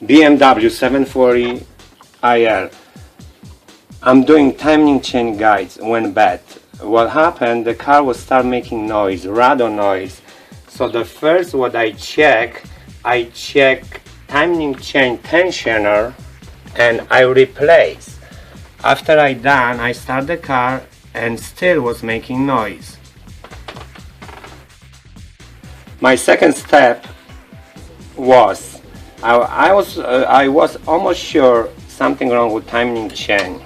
BMW 740 IL. I'm doing timing chain guides when bad. What happened, the car will start making noise, rattle noise. So the first what I check timing chain tensioner and I replace. After I done, I start the car and still was making noise. My second step was I was almost sure something wrong with timing chain.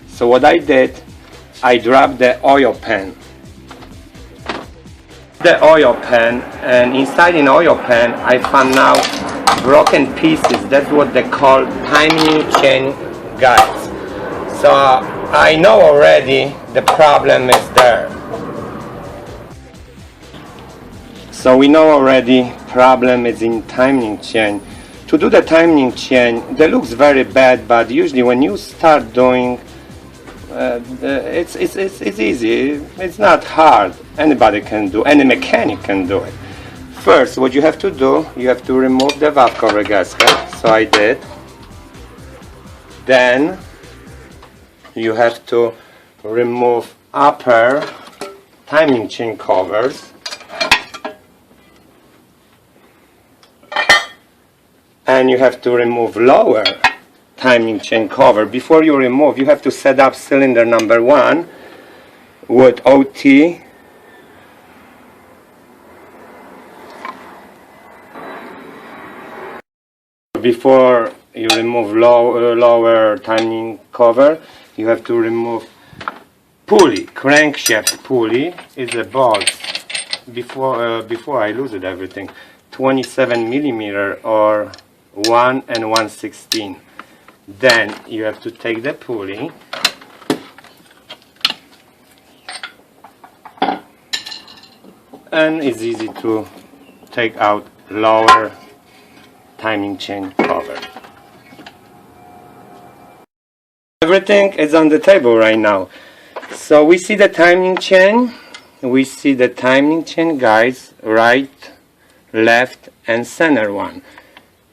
So what I did, I dropped the oil pan. The oil pan, and inside an oil pan I found now broken pieces. That's what they call timing chain guides. So I know already the problem is there. So we know already problem is in timing chain. To do the timing chain, that looks very bad, but usually when you start doing it's easy. It's not hard. Anybody can do. Any mechanic can do it. First, what you have to do, you have to remove the valve cover gasket. So I did. Then you have to remove upper timing chain covers. And you have to remove lower timing chain cover. Before you remove, you have to set up cylinder number 1 with OT. Before you remove lower timing cover, you have to remove pulley, crankshaft pulley. Is a bolt. Before I lose it everything, 27 millimeter or 1 1/16. Then you have to take the pulley and it's easy to take out lower timing chain cover. Everything is on the table right now. So we see the timing chain, we see the timing chain guides, right, left and center one.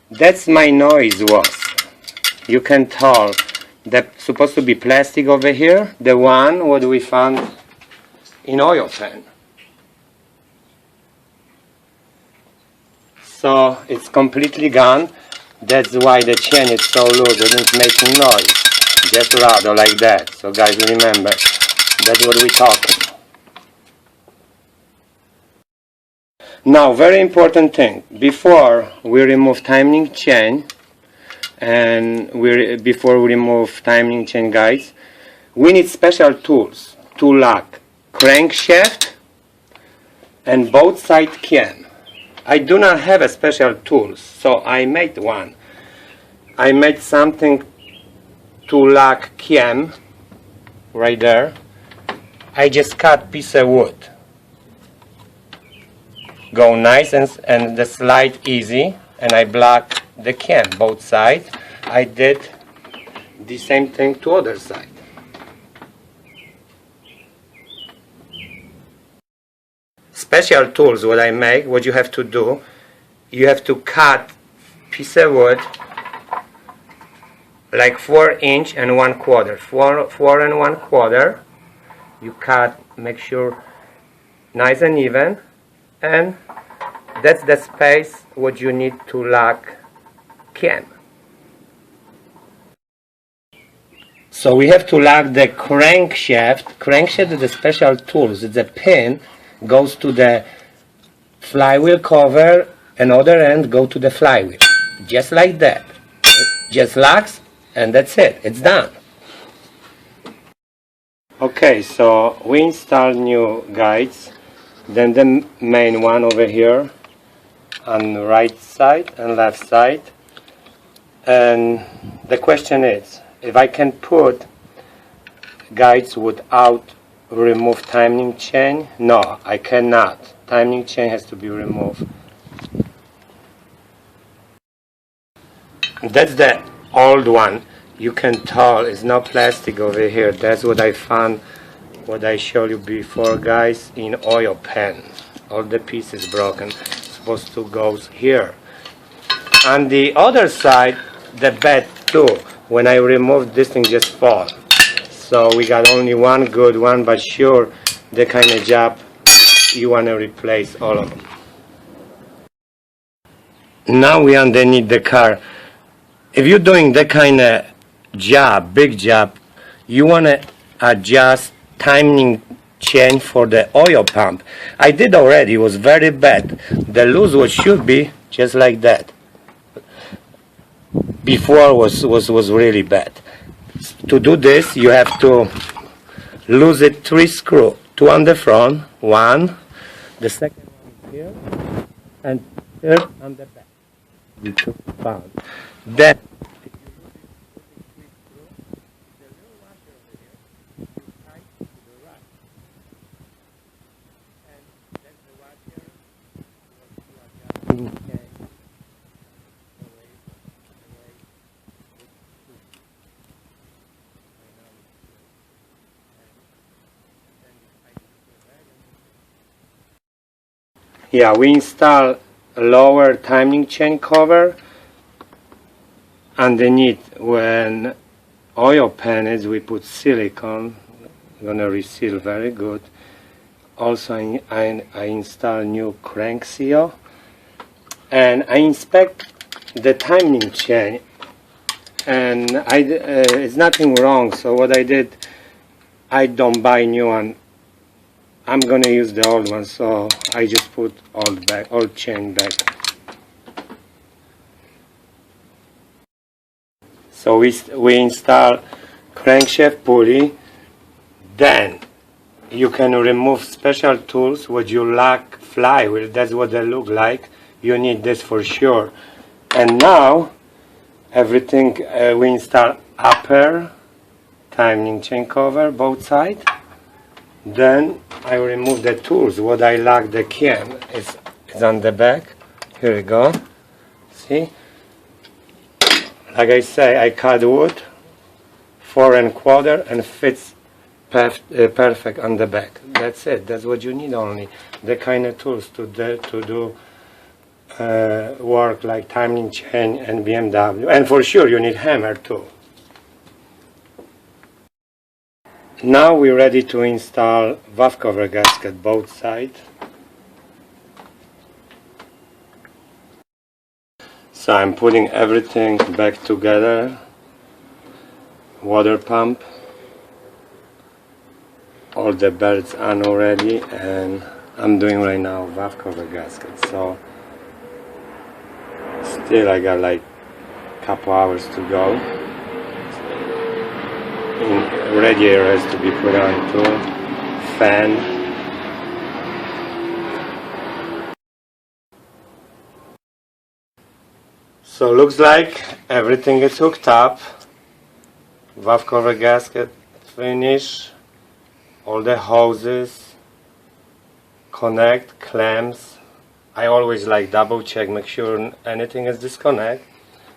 That's my noise was. You can tell that's supposed to be plastic over here, the one what we found in oil pan. So it's completely gone. That's why the chain is so loose, it isn't making noise. Just rattle like that. So guys, remember, that's what we're talking. Now, very important thing, before we remove timing chain and before we remove timing chain guides, we need special tools to lock crankshaft and both side cam. I do not have a special tools, so I made one. I made something to lock cam right there. I just cut piece of wood. Go nice and the slide easy, and I block the cam both sides. I did the same thing to other side. Special tools what I make, what you have to do, you have to cut piece of wood like 4 inch and 1/4, 4 and 1/4. You cut, make sure nice and even, and that's the space what you need to lock cam. So we have to lock the crankshaft. Crankshaft is a special tools. It's a pin, goes to the flywheel cover, and other end go to the flywheel. Just like that. Just locks, and that's it. It's done. Okay, so we install new guides. Then the main one over here on the right side and left side. And the question is, if I can put guides without remove timing chain? No, I cannot. Timing chain has to be removed. That's the old one. You can tell it's no plastic over here. That's what I found, what I showed you before, guys, in oil pan. All the pieces broken. Supposed to go here. On the other side, the bed too. When I removed this thing, just fall. So we got only one good one, but sure, the kind of job you want to replace all of them. Now we underneath the car. If you're doing that kind of job, big job, you want to adjust timing chain for the oil pump. I did already. It was very bad. The loose what should be just like that. Before was really bad. To do this, you have to lose it 3 screws. 2 on the front, 1. The second one here, and third on the back. You 2 pounds. Then yeah, we install a lower timing chain cover underneath. When oil pan is, we put silicone. Gonna reseal very good. Also, I install new crank seal, and I inspect the timing chain, and it's nothing wrong. So what I did, I don't buy new one. I'm gonna use the old one, so I just put old chain back. So we install crankshaft pulley. Then you can remove special tools with you lock flywheel. That's what they look like. You need this for sure. And now everything we install upper timing chain cover both sides. Then I remove the tools. What I lock the cam is on the back. Here we go. See? Like I say, I cut wood 4 1/4 and fits perfect on the back. That's it. That's what you need only. The kind of tools to do work like timing chain and BMW. And for sure you need hammer too. Now we're ready to install valve cover gasket both sides. So I'm putting everything back together. Water pump. All the belts on already, and I'm doing right now valve cover gasket. So still I got like a couple hours to go. Radiator has to be put on too. Fan. So looks like everything is hooked up. Valve cover gasket finish. All the hoses, connect, clamps. I always like double check, make sure anything is disconnect.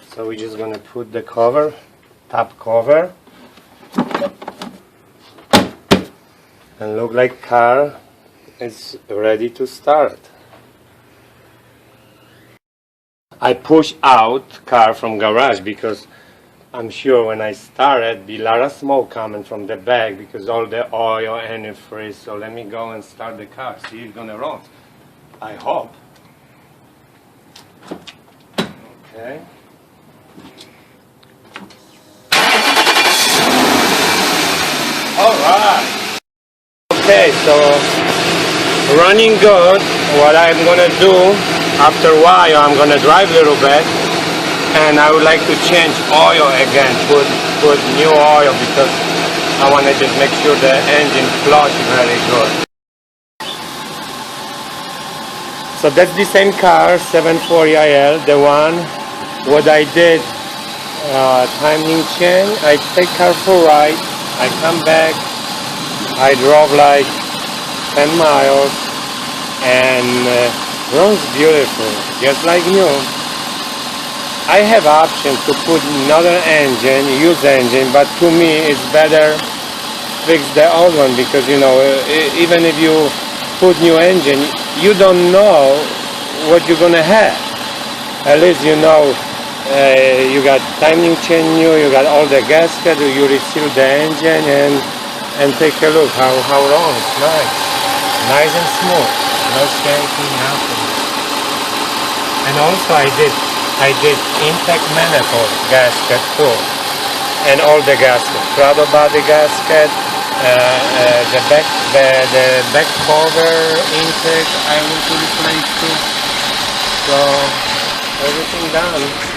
So we're just gonna put the cover, top cover, and look like car is ready to start. I push out car from garage because I'm sure when I started, be a lot of smoke coming from the back because all the oil and it freeze. So let me go and start the car. See, it's gonna run. I hope. Okay. All right. Okay, so running good. What I'm gonna do after a while, I'm gonna drive a little bit. And I would like to change oil again, put new oil because I want to just make sure the engine flush very good. So that's the same car, 740IL, the one. What I did, timing chain, I take car for a ride, I come back, I drove like 10 miles, and runs beautiful, just like new. I have option to put another engine, use engine, but to me it's better fix the old one because you know even if you put new engine, you don't know what you're gonna have. At least you know you got timing chain new, you got all the gasket, you reseal the engine, and take a look how long. Nice and smooth, no shaking, nothing. And also I did intake manifold gasket too, and all the gasket, throttle body gasket, the back cover intake I want to replace too. So everything done.